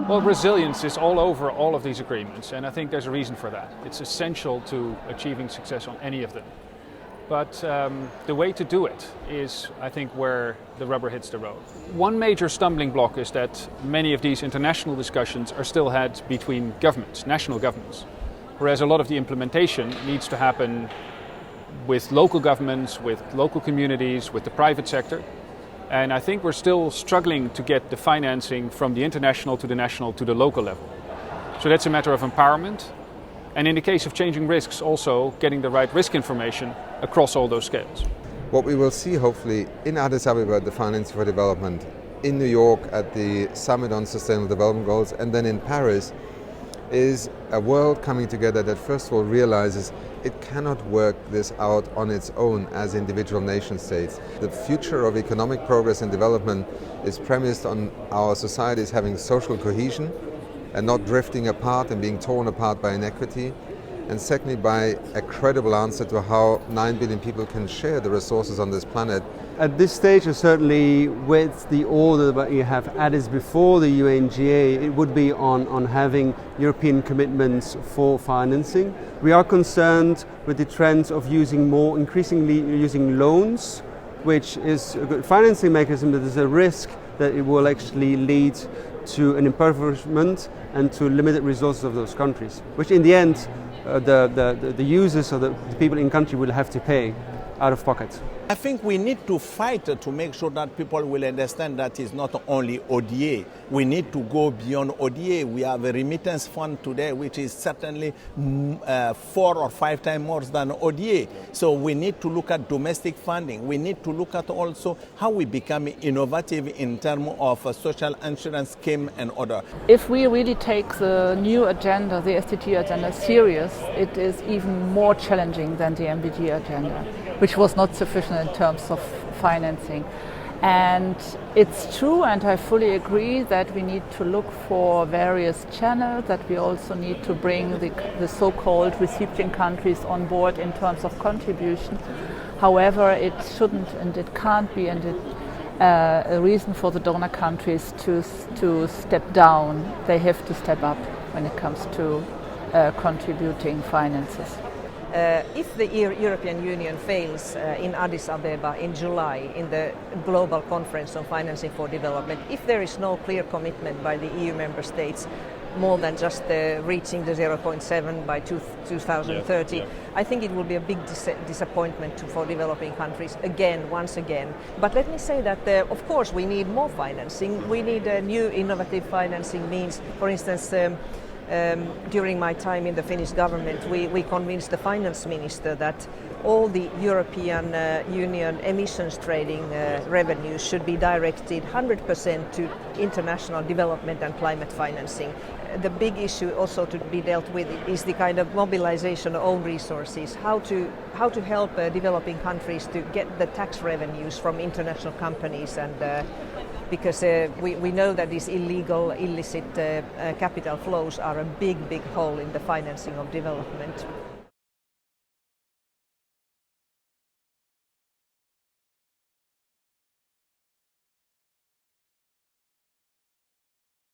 Well, resilience is all over all of these agreements, and I think there's a reason for that. It's essential to achieving success on any of them. But the way to do it is, I think, where the rubber hits the road. One major stumbling block is that many of these international discussions are still had between governments, national governments, whereas a lot of the implementation needs to happen with local governments, with local communities, with the private sector. And I think we're still struggling to get the financing from the international to the national to the local level. So that's a matter of empowerment. And in the case of changing risks, also getting the right risk information across all those scales. What we will see hopefully in Addis Ababa at the Financing for Development, in New York at the Summit on Sustainable Development Goals, and then in Paris, is a world coming together that first of all realizes it cannot work this out on its own as individual nation states. The future of economic progress and development is premised on our societies having social cohesion and not drifting apart and being torn apart by inequity. And secondly, by a credible answer to how 9 billion people can share the resources on this planet. At this stage, and certainly with the order that you have Addis before the UNGA, it would be on having European commitments for financing. We are concerned with the trend of increasingly using loans, which is a good financing mechanism, but there's a risk that it will actually lead to an impoverishment and to limited resources of those countries, which in the end, the users or the people in country will have to pay out of pocket. I think we need to fight to make sure that people will understand that it's not only ODA. We need to go beyond ODA. We have a remittance fund today, which is certainly 4 or 5 times more than ODA. So we need to look at domestic funding. We need to look at also how we become innovative in terms of a social insurance scheme and other. If we really take the new agenda, the SDG agenda, serious, it is even more challenging than the MDG agenda, which was not sufficient in terms of financing. And it's true, and I fully agree, that we need to look for various channels, that we also need to bring the so-called recipient countries on board in terms of contribution. However, it shouldn't and it can't be a reason for the donor countries to step down. They have to step up when it comes to contributing finances. If the European Union fails in Addis Ababa in July in the Global Conference on Financing for Development, if there is no clear commitment by the EU member states more than just reaching the 0.7 by 2030, I think it will be a big disappointment for developing countries once again. But let me say that of course we need more financing. We need new innovative financing means. For instance, during my time in the Finnish government, we convinced the finance minister that all the European Union emissions trading revenues should be directed 100% to international development and climate financing. The big issue also to be dealt with is the kind of mobilization of own resources, how to help developing countries to get the tax revenues from international companies, and because we know that these illicit capital flows are a big hole in the financing of development.